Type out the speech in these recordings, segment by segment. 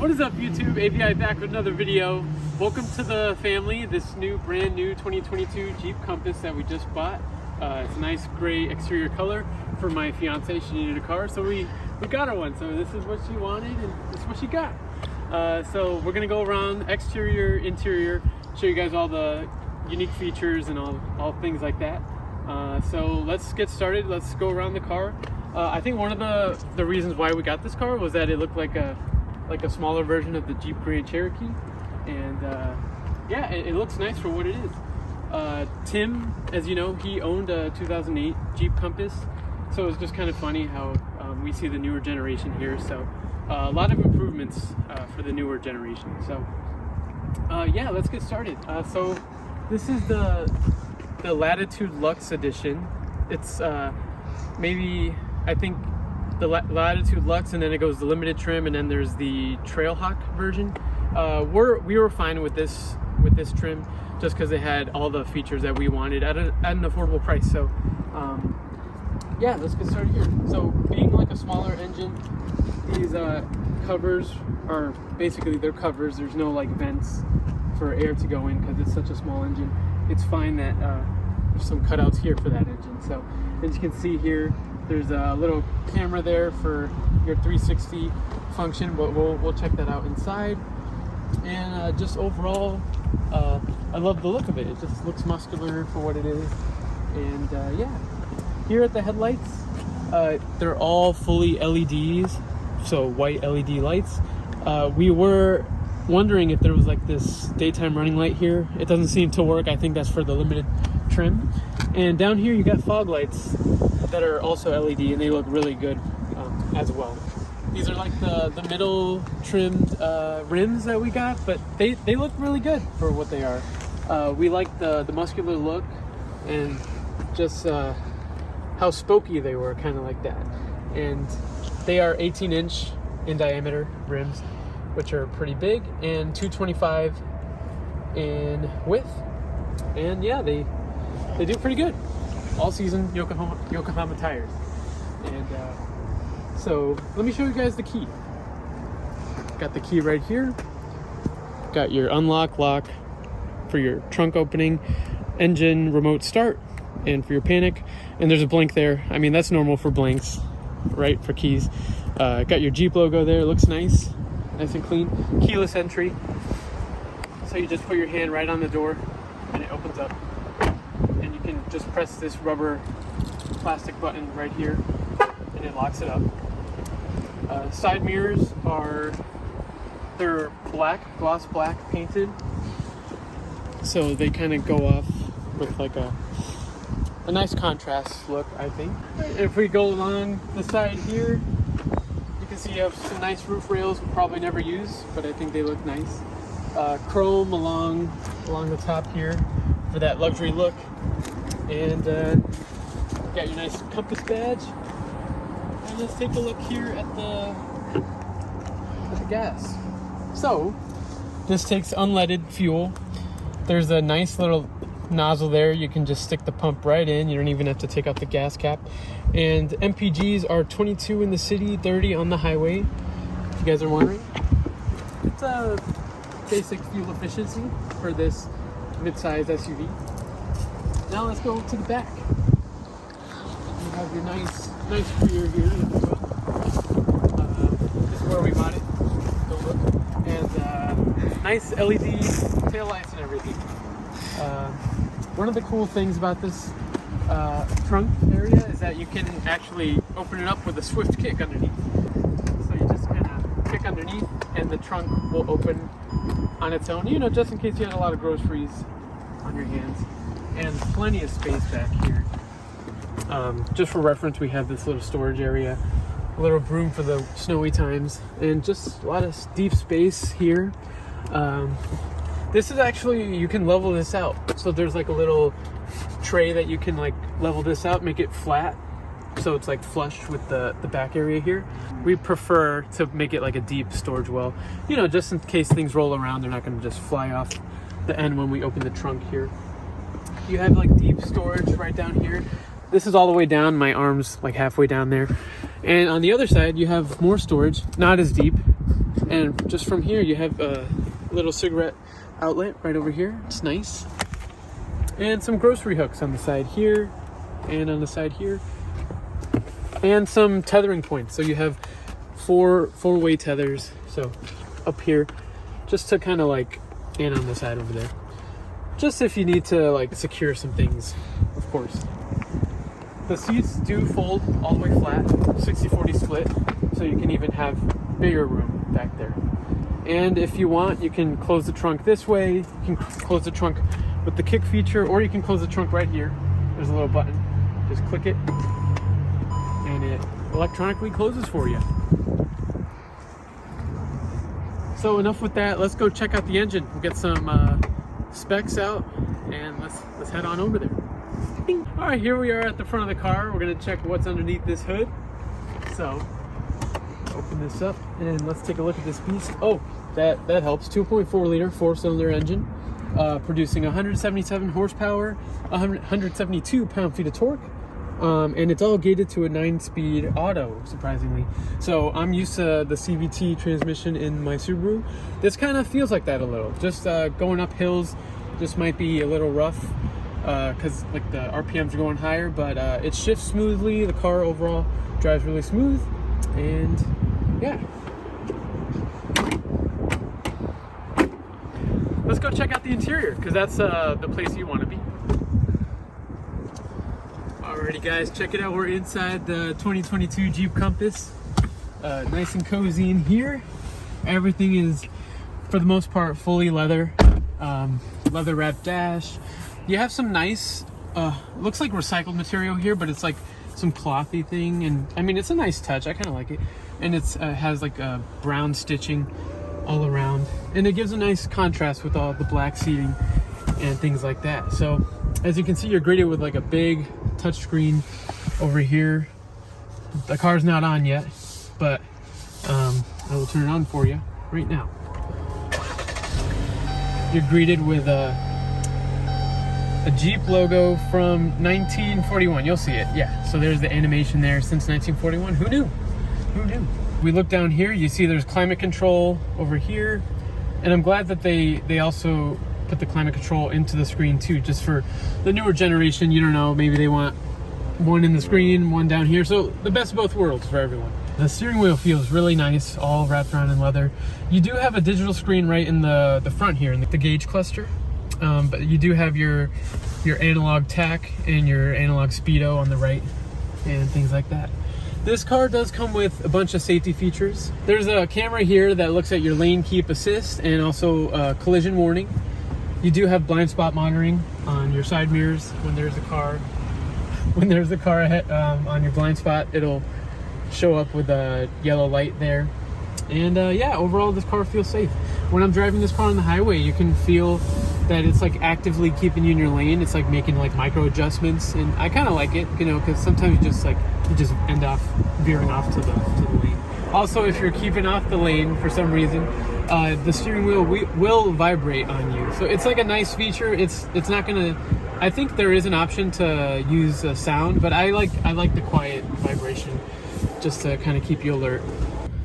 What is up, YouTube? AVI back with another video. Welcome to the family. This brand new 2022 Jeep Compass that we just bought. It's a nice gray exterior color for my fiance. She needed a car, so we got her one. So this is what she wanted, and this is what she got. So we're gonna go around exterior, interior, show you guys all the unique features and all things like that. So let's get started. Let's go around the car. I think one of the reasons why we got this car was that it looked like a smaller version of the Jeep Grand Cherokee, and yeah, it looks nice for what it is. Tim, as you know, he owned a 2008 Jeep Compass, so it's just kind of funny how we see the newer generation here. So a lot of improvements for the newer generation. So yeah, let's get started. So this is the Latitude Lux edition. It's maybe, I think, the Latitude Lux, and then it goes the limited trim, and then there's the Trailhawk version. We were fine with this trim just because it had all the features that we wanted at an affordable price. So yeah, let's get started here. So being like a smaller engine, these covers are basically, they're covers. There's no like vents for air to go in because it's such a small engine. It's fine that there's some cutouts here for that engine. So as you can see here, there's a little camera there for your 360 function, but we'll check that out inside. And just overall, I love the look of it. It just looks muscular for what it is. And yeah, here at the headlights, they're all fully LEDs, so white LED lights. We were wondering if there was like this daytime running light here. It doesn't seem to work. I think that's for the limited trim. And down here you got fog lights that are also LED, and they look really good as well. These are like the middle trimmed rims that we got, but they look really good for what they are. We like the muscular look and just how spokey they were, kind of like that. And they are 18-inch in diameter rims, which are pretty big, and 225 in width. And yeah, they do pretty good. All season Yokohama tires. And so let me show you guys the key. Got the key right here. Got your unlock lock for your trunk opening, engine remote start, and for your panic. And there's a blank there. I mean, that's normal for blanks, right, for keys. Got your Jeep logo there. It looks nice and clean. Keyless entry. So you just put your hand right on the door and it opens up. And you can just press this rubber plastic button right here and it locks it up. Side mirrors they're black, gloss black painted. So they kind of go off with like a nice contrast look, I think. If we go along the side here, you can see you have some nice roof rails we'll probably never use, but I think they look nice. Chrome along the top here for that luxury look. And got your nice compass badge. And let's take a look here at the gas. So this takes unleaded fuel. There's a nice little nozzle there. You can just stick the pump right in. You don't even have to take out the gas cap. And MPGs are 22 in the city, 30 on the highway, if you guys are wondering. It's a basic fuel efficiency for this mid-size SUV. Now let's go to the back. You have your nice rear here. This is where we bought it. Go look. And nice LED taillights and everything. One of the cool things about this trunk area is that you can actually open it up with a swift kick underneath. So you just kind of kick underneath and the trunk will open on its own, just in case you had a lot of groceries on your hands. And plenty of space back here. Just for reference, we have this little storage area, a little room for the snowy times, and just a lot of deep space here. This is actually, you can level this out. So there's like a little tray that you can like level this out, make it flat. So it's like flush with the back area here. We prefer to make it like a deep storage well, just in case things roll around, they're not gonna just fly off the end when we open the trunk here. You have like deep storage right down here. This is all the way down, my arm's like halfway down there. And on the other side, you have more storage, not as deep. And just from here, you have a little cigarette outlet right over here. It's nice. And some grocery hooks on the side here and on the side here. And some tethering points. So you have four-way tethers. So up here, just to kind of like, and on the side over there. Just if you need to like secure some things, of course. The seats do fold all the way flat, 60-40 split, so you can even have bigger room back there. And if you want, you can close the trunk this way, you can close the trunk with the kick feature, or you can close the trunk right here. There's a little button, just click it, and it electronically closes for you. So enough with that, let's go check out the engine. We'll get some specs out, and let's head on over there. All right, here we are at the front of the car. We're gonna check what's underneath this hood. So, open this up and let's take a look at this beast. Oh, that helps. 2.4 liter 4-cylinder engine, producing 177 horsepower, 172 pound-feet of torque, and it's all gated to a 9-speed auto, surprisingly. So I'm used to the CVT transmission in my Subaru. This kind of feels like that a little. Just going up hills, just might be a little rough. Because like the RPMs are going higher, but it shifts smoothly. The car overall drives really smooth, and yeah. Let's go check out the interior, because that's the place you want to be. Alrighty guys, check it out. We're inside the 2022 Jeep Compass. Nice and cozy in here. Everything is, for the most part, fully leather. Leather wrapped dash. You have some nice, looks like recycled material here, but it's like some clothy thing. And I mean, it's a nice touch. I kind of like it. And it's has like a brown stitching all around. And it gives a nice contrast with all the black seating and things like that. So as you can see, you're greeted with like a big touchscreen over here. The car's not on yet, but I will turn it on for you right now. You're greeted with a Jeep logo from 1941. You'll see it. Yeah, so there's the animation there since 1941. Who knew? Who knew? We look down here, you see there's climate control over here, and I'm glad that they also put the climate control into the screen too, just for the newer generation. You don't know, maybe they want one in the screen, one down here, so the best of both worlds for everyone. The steering wheel feels really nice, all wrapped around in leather. You do have a digital screen right in the front here, in the gauge cluster. But you do have your analog tach and your analog speedo on the right and things like that. This car does come with a bunch of safety features. There's a camera here that looks at your lane keep assist and also collision warning. You do have blind spot monitoring on your side mirrors when there's a car. When there's a car ahead, on your blind spot, it'll show up with a yellow light there. And yeah, overall this car feels safe. When I'm driving this car on the highway, you can feel that it's like actively keeping you in your lane. It's like making like micro adjustments, and I kind of like it, you know, because sometimes you just end up veering off to the lane. Also, if you're keeping off the lane for some reason, the steering wheel will vibrate on you. So it's like a nice feature. It's not gonna. I think there is an option to use sound, but I like the quiet vibration just to kind of keep you alert.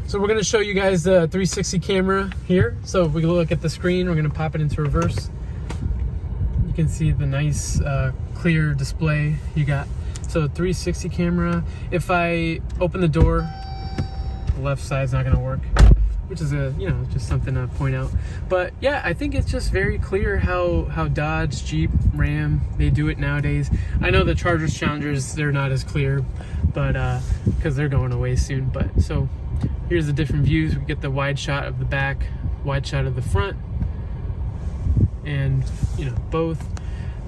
So we're gonna show you guys the 360 camera here. So if we look at the screen, we're gonna pop it into reverse. You can see the nice clear display you got. So 360 camera. If I open the door, the left side's not gonna work, which is just something to point out. But yeah, I think it's just very clear how Dodge, Jeep, Ram, they do it nowadays. I know the Chargers, Challengers, they're not as clear, but because they're going away soon. But so here's the different views. We get the wide shot of the back, wide shot of the front, and both,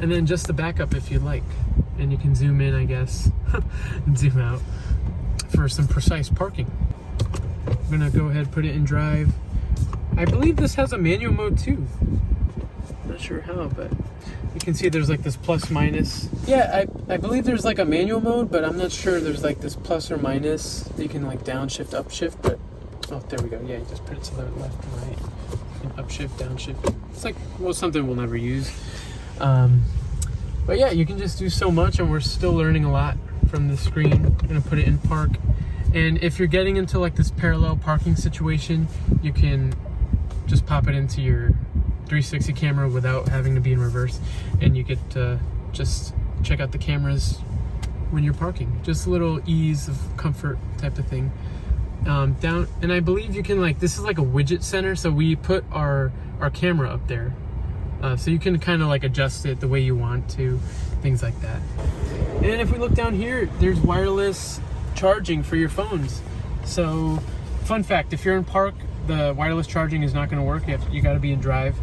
and then just the backup if you like. And you can zoom in, I guess, and zoom out for some precise parking. I'm gonna go ahead and put it in drive. I believe this has a manual mode too. Not sure how, but you can see there's like this plus minus. Yeah, I believe there's like a manual mode, but I'm not sure there's like this plus or minus. You can like downshift, upshift, but oh, there we go. Yeah, you just put it to the left and right. And upshift, downshift. It's like, well, something we'll never use. But yeah, you can just do so much, and we're still learning a lot from the screen. I'm gonna put it in park, And if you're getting into like this parallel parking situation, you can just pop it into your 360 camera without having to be in reverse, and you get to just check out the cameras when you're parking. Just a little ease of comfort type of thing. Down, and I believe you can, like, this is like a widget center, so we put our camera up there, so you can kind of like adjust it the way you want to, things like that. And if we look down here, there's wireless charging for your phones. So fun fact, if you're in park, the wireless charging is not going to work. You got to be in drive,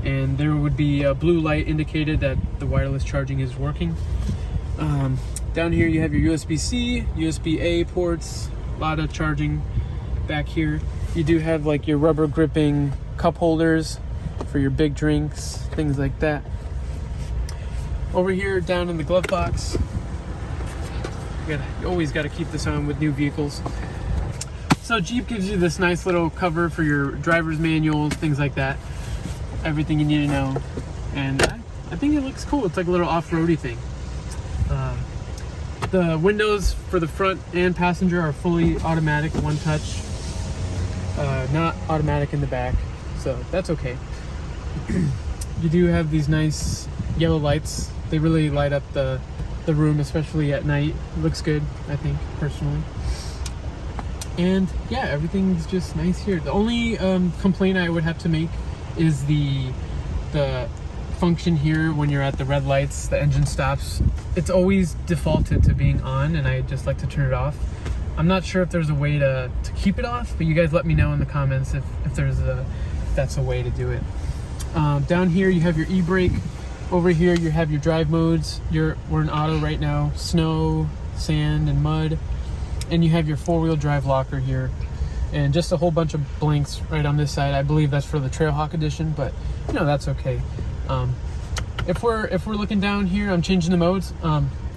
and there would be a blue light indicated that the wireless charging is working. Down here you have your USB-C, USB-A ports, a lot of charging back here. You do have like your rubber gripping cup holders for your big drinks, things like that. Over here down in the glove box, you always got to keep this on with new vehicles. So Jeep gives you this nice little cover for your driver's manual, things like that. Everything you need to know. And I think it looks cool. It's like a little off-roady thing. The windows for the front and passenger are fully automatic, one touch. Not automatic in the back, so that's okay. You do have these nice yellow lights. They really light up the room, especially at night. It looks good, I think, personally. And yeah, everything's just nice here. The only complaint I would have to make is the function here when you're at the red lights, the engine stops. It's always defaulted to being on, and I just like to turn it off. I'm not sure if there's a way to keep it off, but you guys let me know in the comments if that's a way to do it. Down here you have your e-brake. Over here you have your drive modes. We're in auto right now, snow, sand, and mud. And you have your four-wheel drive locker here, and just a whole bunch of blanks right on this side. I believe that's for the Trailhawk edition, but you know, that's okay. If we're looking down here, I'm changing the modes.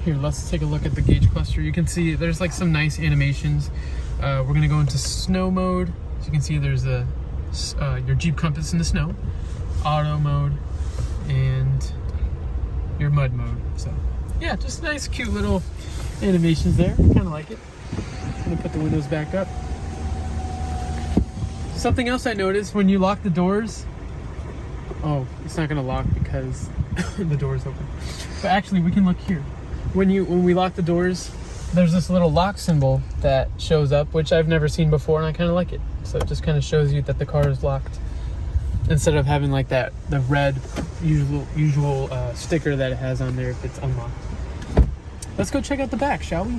Here, let's take a look at the gauge cluster. You can see there's like some nice animations. We're gonna go into snow mode. As you can see, there's your Jeep Compass in the snow, auto mode, and your mud mode. So yeah, just nice, cute little animations there. Kind of like it. I'm gonna put the windows back up. Something else I noticed when you lock the doors. Oh, it's not gonna lock because the door's open. But actually, we can look here. When we lock the doors, there's this little lock symbol that shows up, which I've never seen before, and I kind of like it. So it just kind of shows you that the car is locked, instead of having like the red usual sticker that it has on there if it's unlocked. Let's go check out the back, shall we?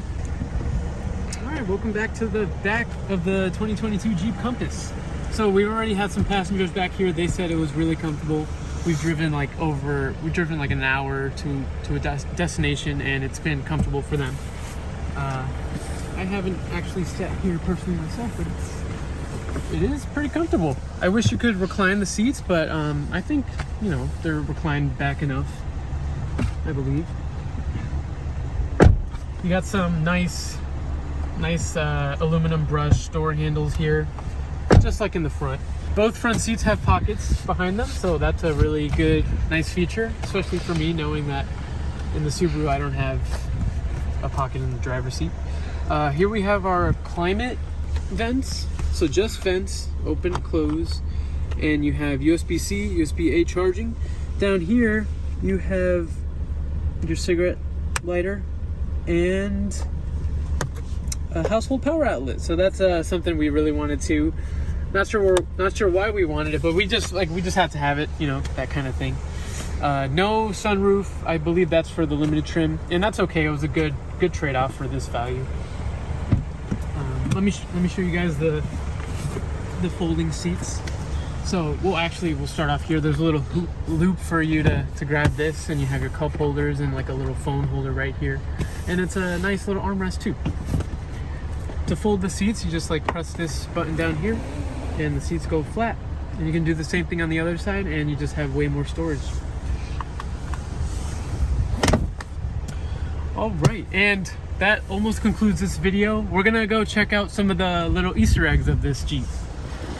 All right, welcome back to the back of the 2022 Jeep Compass. So we've already had some passengers back here. They said it was really comfortable. We've driven like an hour to a destination, and it's been comfortable for them. I haven't actually sat here personally myself, but it is pretty comfortable. I wish you could recline the seats, but I think, you know, they're reclined back enough, I believe. You got some nice aluminum brush door handles here, just like in the front. Both front seats have pockets behind them, so that's a really good, nice feature, especially for me, knowing that in the Subaru I don't have a pocket in the driver's seat. Here we have our climate vents, so just vents, open, close, and you have USB-C, USB-A charging. Down here you have your cigarette lighter and a household power outlet. So that's something we really wanted to. Not sure why we wanted it, but we just had to have it, you know, that kind of thing. No sunroof. I believe that's for the limited trim, and that's okay. It was a good trade-off for this value. Let me show you guys the folding seats. So we'll start off here. There's a little loop for you to grab this, and you have your cup holders and like a little phone holder right here, and it's a nice little armrest too. To fold the seats, you just like press this button down here, and the seats go flat. And you can do the same thing on the other side, and you just have way more storage. All right, and that almost concludes this video. We're gonna go check out some of the little Easter eggs of this Jeep.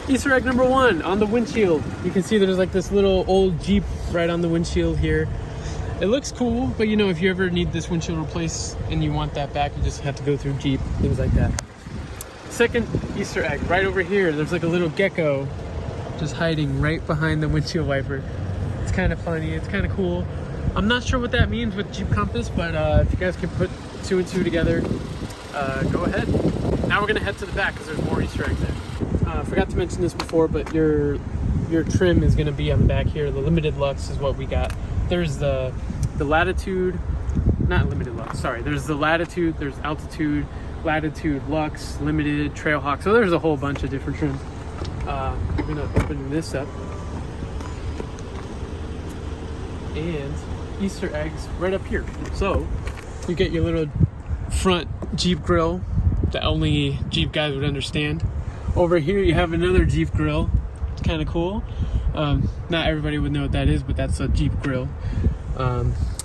Easter egg number 1, on the windshield. You can see there's like this little old Jeep right on the windshield here. It looks cool, but you know, if you ever need this windshield replaced and you want that back, you just have to go through Jeep, things like that. second Easter egg right over here. There's like a little gecko just hiding right behind the windshield wiper. It's kind of funny, it's kind of cool. I'm not sure what that means with Jeep Compass, but if you guys can put 2 and 2 together, go ahead. Now we're gonna head to the back because there's more Easter eggs there. I forgot to mention this before, but your trim is gonna be on the back here. The Limited Lux is what we got. There's the Latitude, not Limited Lux, sorry. There's the Latitude, there's Altitude, Latitude Lux, Limited, Trailhawk. So there's a whole bunch of different trims. We're gonna open this up. And Easter eggs right up here. So you get your little front Jeep grill that only Jeep guys would understand. Over here you have another Jeep grill. It's kind of cool. Not everybody would know what that is, but that's a Jeep grill.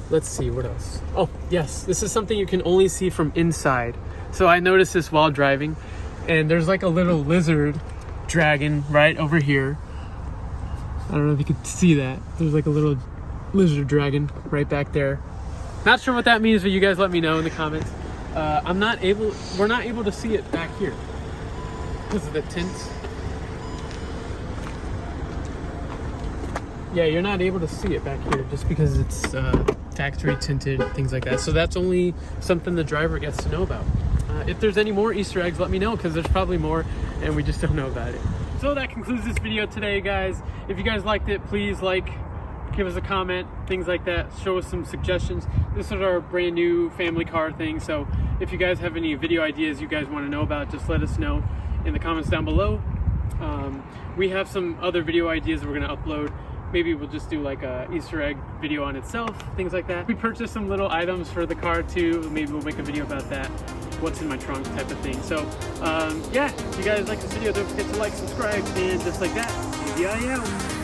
Let's see, what else? Oh yes, this is something you can only see from inside. So I noticed this while driving, and there's like a little lizard dragon right over here. I don't know if you can see that. There's like a little lizard dragon right back there. Not sure what that means, but you guys let me know in the comments. We're not able to see it back here because of the tints. Yeah, you're not able to see it back here just because it's factory tinted, things like that. So that's only something the driver gets to know about. If there's any more Easter eggs, let me know, because there's probably more and we just don't know about it. So that concludes this video today, guys. If you guys liked it, please give us a comment, things like that. Show us some suggestions. This is our brand new family car thing, so if you guys have any video ideas you guys want to know about, just let us know in the comments down below. We have some other video ideas we're going to upload. Maybe we'll just do like a Easter egg video on itself, things like that. We purchased some little items for the car too. Maybe we'll make a video about that, what's in my trunk type of thing. So yeah, if you guys like this video, don't forget to like, subscribe, and just like that, maybe I am.